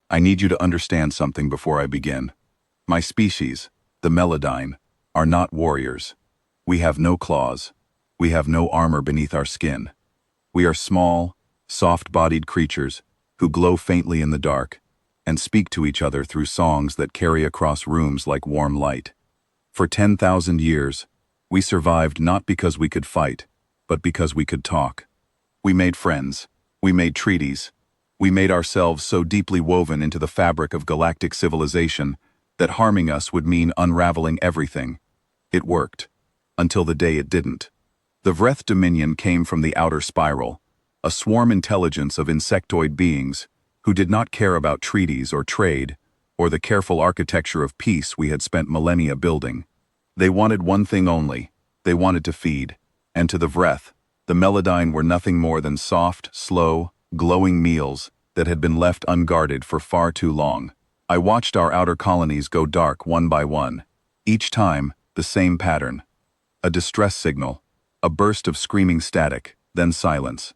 I need you to understand something before I begin. My species, the melodine, are not warriors. We have no claws. We have no armor beneath our skin. We are small, soft-bodied creatures who glow faintly in the dark and speak to each other through songs that carry across rooms like warm light. For 10,000 years, we survived not because we could fight, but because we could talk. We made friends. We made treaties. We made ourselves so deeply woven into the fabric of galactic civilization that harming us would mean unraveling everything. It worked. Until the day it didn't. The vreth dominion came from the outer spiral, a swarm intelligence of insectoid beings who did not care about treaties or trade or the careful architecture of peace we had spent millennia building. They wanted one thing only. They wanted to feed. And to the vreth, the melodine were nothing more than soft, slow, glowing meals that had been left unguarded for far too long. I watched our outer colonies go dark one by one. Each time, the same pattern. A distress signal, a burst of screaming static, then silence.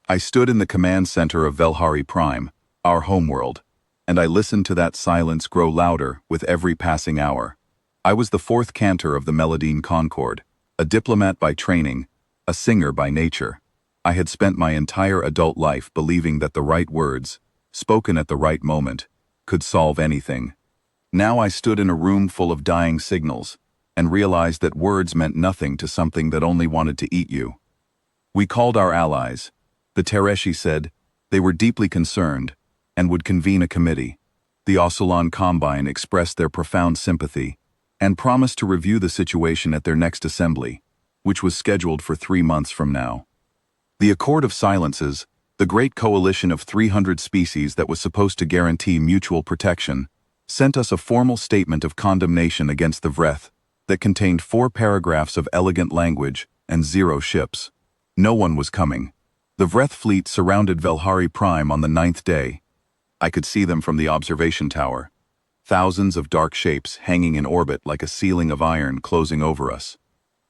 I stood in the command center of Velhari Prime, our homeworld, and I listened to that silence grow louder with every passing hour. I was the fourth cantor of the Melodine Concord, a diplomat by training, a singer by nature. I had spent my entire adult life believing that the right words, spoken at the right moment, could solve anything. Now I stood in a room full of dying signals and realized that words meant nothing to something that only wanted to eat you. We called our allies. The Tereshi said they were deeply concerned and would convene a committee. The Ocelon Combine expressed their profound sympathy and promised to review the situation at their next assembly, which was scheduled for 3 months from now. The Accord of Silences, the great coalition of 300 species that was supposed to guarantee mutual protection, sent us a formal statement of condemnation against the vreth that contained 4 paragraphs of elegant language and 0 ships. No one was coming. The vreth fleet surrounded Velhari Prime on the 9th day. I could see them from the observation tower. Thousands of dark shapes hanging in orbit like a ceiling of iron closing over us.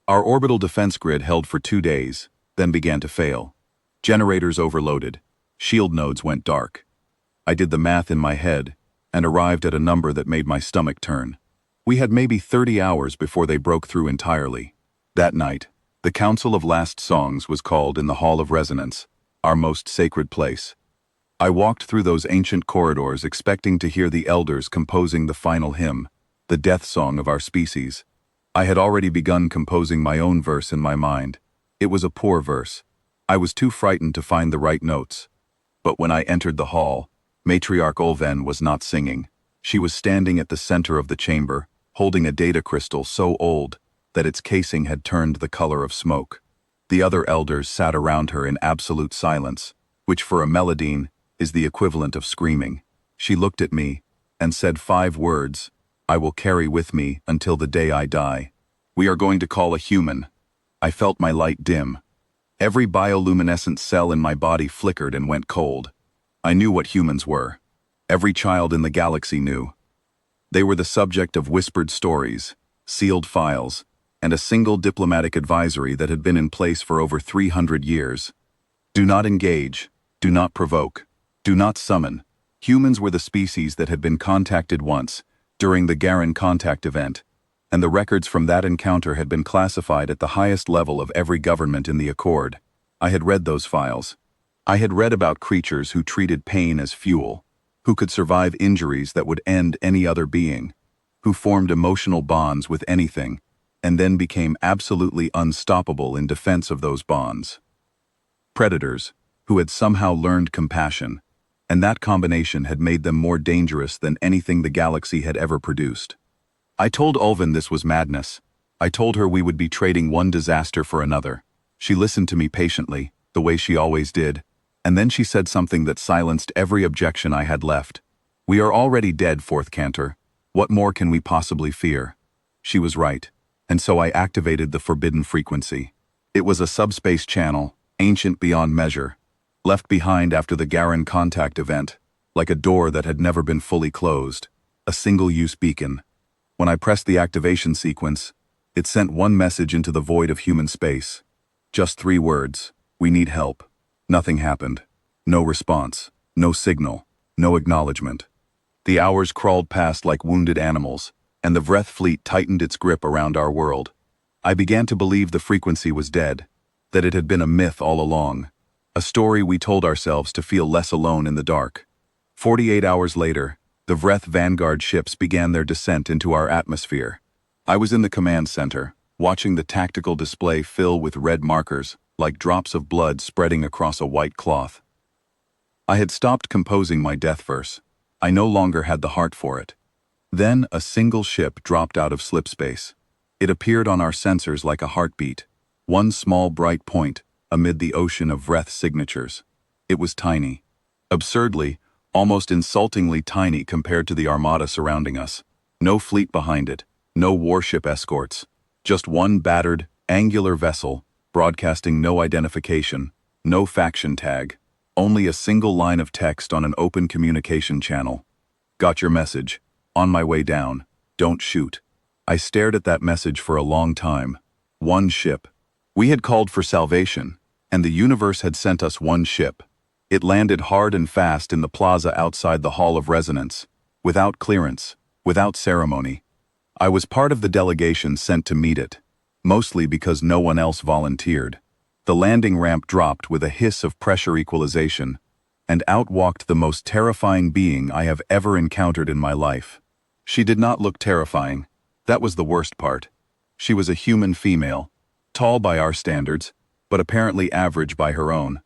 Our orbital defense grid held for 2 days, then began to fail. Generators overloaded. Shield nodes went dark. I did the math in my head and arrived at a number that made my stomach turn. We had maybe 30 hours before they broke through entirely. That night, the Council of Last Songs was called in the Hall of Resonance, our most sacred place. I walked through those ancient corridors expecting to hear the elders composing the final hymn, the death song of our species. I had already begun composing my own verse in my mind. It was a poor verse. I was too frightened to find the right notes. But when I entered the hall, Matriarch Olven was not singing. She was standing at the center of the chamber, holding a data crystal so old that its casing had turned the color of smoke. The other elders sat around her in absolute silence, which for a melodine is the equivalent of screaming. She looked at me and said 5 words, I will carry with me until the day I die. We are going to call a human. I felt my light dim. Every bioluminescent cell in my body flickered and went cold. I knew what humans were. Every child in the galaxy knew. They were the subject of whispered stories, sealed files, and a single diplomatic advisory that had been in place for over 300 years. Do not engage. Do not provoke. Do not summon. Humans were the species that had been contacted once, during the Garen contact event, and the records from that encounter had been classified at the highest level of every government in the Accord. I had read those files. I had read about creatures who treated pain as fuel, who could survive injuries that would end any other being, who formed emotional bonds with anything, and then became absolutely unstoppable in defense of those bonds. Predators, who had somehow learned compassion, and that combination had made them more dangerous than anything the galaxy had ever produced. I told Ulven this was madness. I told her we would be trading one disaster for another. She listened to me patiently, the way she always did, and then she said something that silenced every objection I had left. We are already dead, Fourth Cantor. What more can we possibly fear? She was right, and so I activated the forbidden frequency. It was a subspace channel, ancient beyond measure, left behind after the Garen contact event, like a door that had never been fully closed, a single-use beacon. When I pressed the activation sequence, it sent one message into the void of human space. Just 3 words, we need help. Nothing happened. No response, no signal, no acknowledgement. The hours crawled past like wounded animals, and the vreth fleet tightened its grip around our world. I began to believe the frequency was dead, that it had been a myth all along, a story we told ourselves to feel less alone in the dark. 48 hours later, the vreth vanguard ships began their descent into our atmosphere. I was in the command center, watching the tactical display fill with red markers, like drops of blood spreading across a white cloth. I had stopped composing my death verse. I no longer had the heart for it. Then a single ship dropped out of slipspace. It appeared on our sensors like a heartbeat, one small bright point amid the ocean of vreth signatures. It was tiny. Absurdly, almost insultingly tiny compared to the armada surrounding us. No fleet behind it, no warship escorts, just one battered, angular vessel, broadcasting no identification, no faction tag, only a single line of text on an open communication channel. Got your message. On my way down. Don't shoot. I stared at that message for a long time. One ship. We had called for salvation, and the universe had sent us one ship. It landed hard and fast in the plaza outside the Hall of Resonance, without clearance, without ceremony. I was part of the delegation sent to meet it, mostly because no one else volunteered. The landing ramp dropped with a hiss of pressure equalization, and out walked the most terrifying being I have ever encountered in my life. She did not look terrifying. That was the worst part. She was a human female, tall by our standards, but apparently average by her own.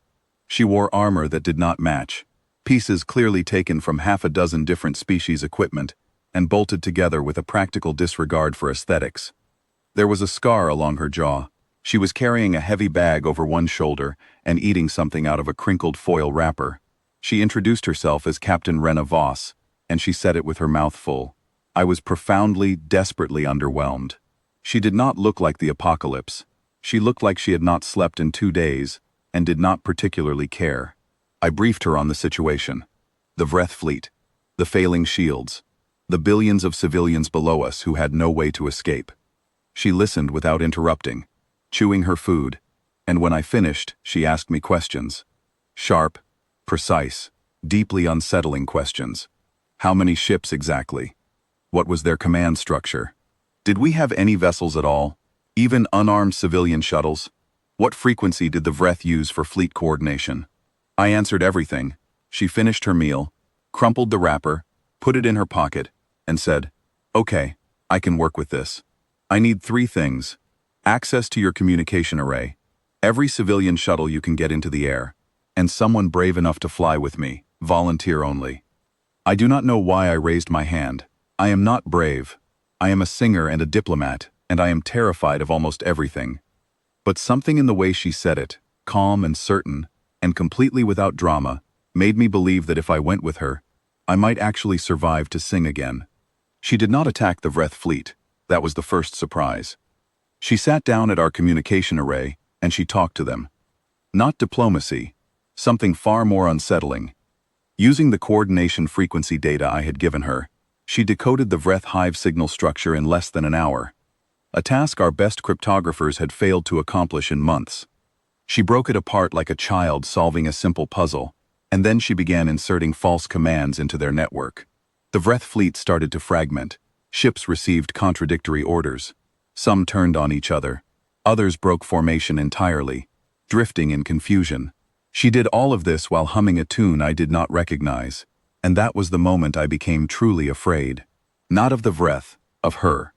She wore armor that did not match, pieces clearly taken from half a dozen different species equipment, and bolted together with a practical disregard for aesthetics. There was a scar along her jaw. She was carrying a heavy bag over one shoulder and eating something out of a crinkled foil wrapper. She introduced herself as Captain Rena Voss, and she said it with her mouth full. I was profoundly, desperately underwhelmed. She did not look like the apocalypse. She looked like she had not slept in 2 days, and did not particularly care. I briefed her on the situation. The vreth fleet, the failing shields, the billions of civilians below us who had no way to escape. She listened without interrupting, chewing her food, and when I finished, she asked me questions. Sharp, precise, deeply unsettling questions. How many ships exactly? What was their command structure? Did we have any vessels at all? Even unarmed civilian shuttles? What frequency did the vreth use for fleet coordination? I answered everything. She finished her meal, crumpled the wrapper, put it in her pocket, and said, "Okay, I can work with this. I need 3 things. Access to your communication array, every civilian shuttle you can get into the air, and someone brave enough to fly with me, volunteer only." I do not know why I raised my hand. I am not brave. I am a singer and a diplomat, and I am terrified of almost everything. But something in the way she said it, calm and certain, and completely without drama, made me believe that if I went with her, I might actually survive to sing again. She did not attack the vreth fleet. That was the first surprise. She sat down at our communication array, and she talked to them. Not diplomacy, something far more unsettling. Using the coordination frequency data I had given her, she decoded the vreth hive signal structure in less than an hour, a task our best cryptographers had failed to accomplish in months. She broke it apart like a child solving a simple puzzle, and then she began inserting false commands into their network. The vreth fleet started to fragment. Ships received contradictory orders. Some turned on each other. Others broke formation entirely, drifting in confusion. She did all of this while humming a tune I did not recognize, and that was the moment I became truly afraid. Not of the vreth, of her.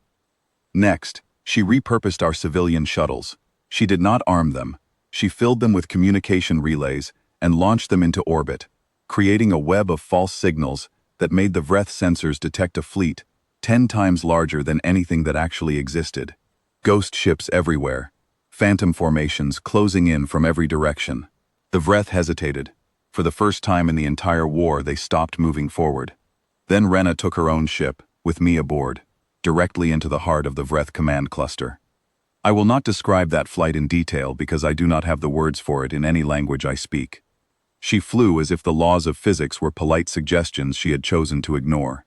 Next, she repurposed our civilian shuttles. She did not arm them. She filled them with communication relays and launched them into orbit, creating a web of false signals that made the vreth sensors detect a fleet 10 times larger than anything that actually existed. Ghost ships everywhere, phantom formations closing in from every direction. The vreth hesitated. For the first time in the entire war, they stopped moving forward. Then Rena took her own ship, with me aboard, directly into the heart of the vreth command cluster. I will not describe that flight in detail because I do not have the words for it in any language I speak. She flew as if the laws of physics were polite suggestions she had chosen to ignore.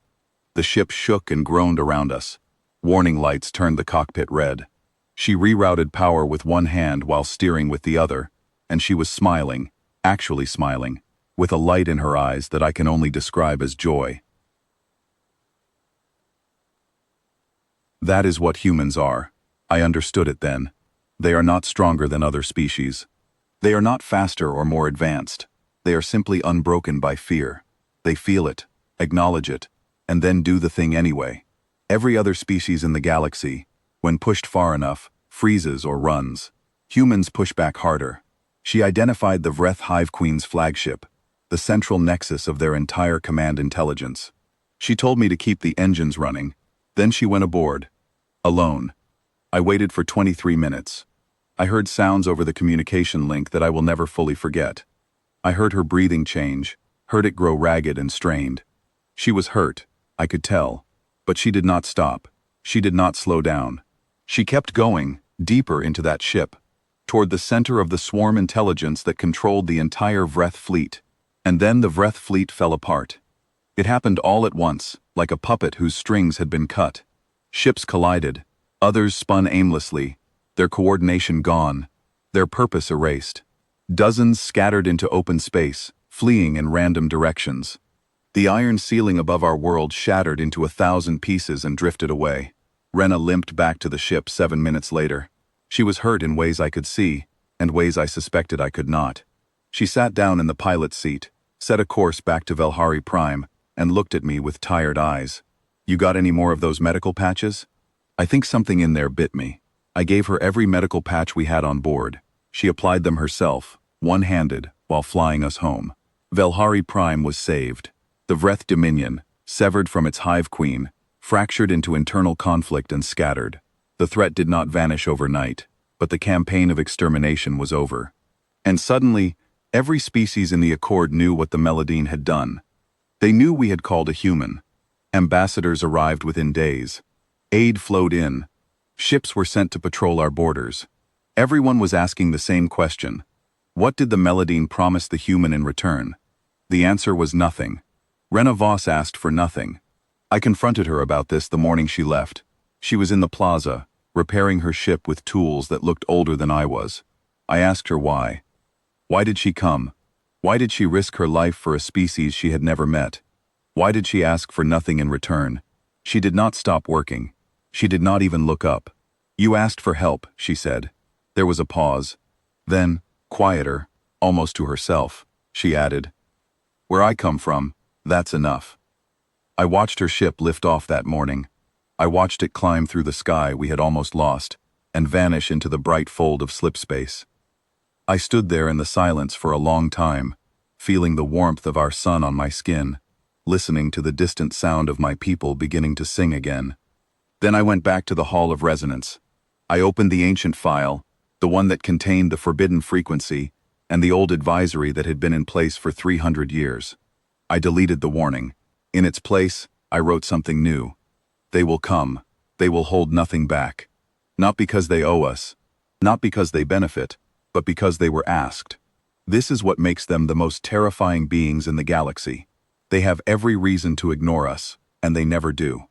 The ship shook and groaned around us. Warning lights turned the cockpit red. She rerouted power with one hand while steering with the other, and she was smiling, actually smiling, with a light in her eyes that I can only describe as joy. That is what humans are. I understood it then. They are not stronger than other species. They are not faster or more advanced. They are simply unbroken by fear. They feel it, acknowledge it, and then do the thing anyway. Every other species in the galaxy, when pushed far enough, freezes or runs. Humans push back harder. She identified the Vreth Hive Queen's flagship, the central nexus of their entire command intelligence. She told me to keep the engines running. Then she went aboard. Alone. I waited for 23 minutes. I heard sounds over the communication link that I will never fully forget. I heard her breathing change, heard it grow ragged and strained. She was hurt, I could tell. But she did not stop. She did not slow down. She kept going, deeper into that ship, toward the center of the swarm intelligence that controlled the entire vreth fleet. And then the vreth fleet fell apart. It happened all at once, like a puppet whose strings had been cut. Ships collided. Others spun aimlessly, their coordination gone, their purpose erased. Dozens scattered into open space, fleeing in random directions. The iron ceiling above our world shattered into 1,000 pieces and drifted away. Rena limped back to the ship 7 minutes later. She was hurt in ways I could see, and ways I suspected I could not. She sat down in the pilot's seat, set a course back to Velhari Prime, and looked at me with tired eyes. "You got any more of those medical patches?" I think something in there bit me. I gave her every medical patch we had on board. She applied them herself, one-handed, while flying us home. Velhari Prime was saved. The Vreth Dominion, severed from its Hive Queen, fractured into internal conflict and scattered. The threat did not vanish overnight, but the campaign of extermination was over. And suddenly, every species in the Accord knew what the melodine had done. They knew we had called a human. Ambassadors arrived within days. Aid flowed in. Ships were sent to patrol our borders. Everyone was asking the same question. What did the melodine promise the human in return? The answer was nothing. Rena Voss asked for nothing. I confronted her about this the morning she left. She was in the plaza, repairing her ship with tools that looked older than I was. I asked her why. Why did she come? Why did she risk her life for a species she had never met? Why did she ask for nothing in return? She did not stop working. She did not even look up. "You asked for help," she said. There was a pause. Then, quieter, almost to herself, she added, "Where I come from, that's enough." I watched her ship lift off that morning. I watched it climb through the sky we had almost lost and vanish into the bright fold of slip space. I stood there in the silence for a long time, feeling the warmth of our sun on my skin, listening to the distant sound of my people beginning to sing again. Then I went back to the Hall of Resonance. I opened the ancient file, the one that contained the forbidden frequency and the old advisory that had been in place for 300 years. I deleted the warning. In its place, I wrote something new. They will come. They will hold nothing back. Not because they owe us, not because they benefit, but because they were asked. This is what makes them the most terrifying beings in the galaxy. They have every reason to ignore us, and they never do.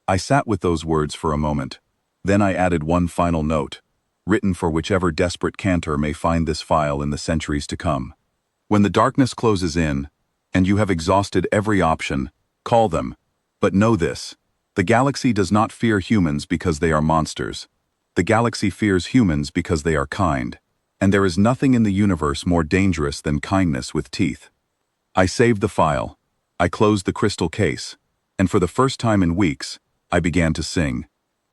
I sat with those words for a moment. Then I added one final note, written for whichever desperate cantor may find this file in the centuries to come. When the darkness closes in, and you have exhausted every option, call them. But know this, the galaxy does not fear humans because they are monsters. The galaxy fears humans because they are kind. And there is nothing in the universe more dangerous than kindness with teeth. I saved the file. I closed the crystal case. And for the first time in weeks, I began to sing.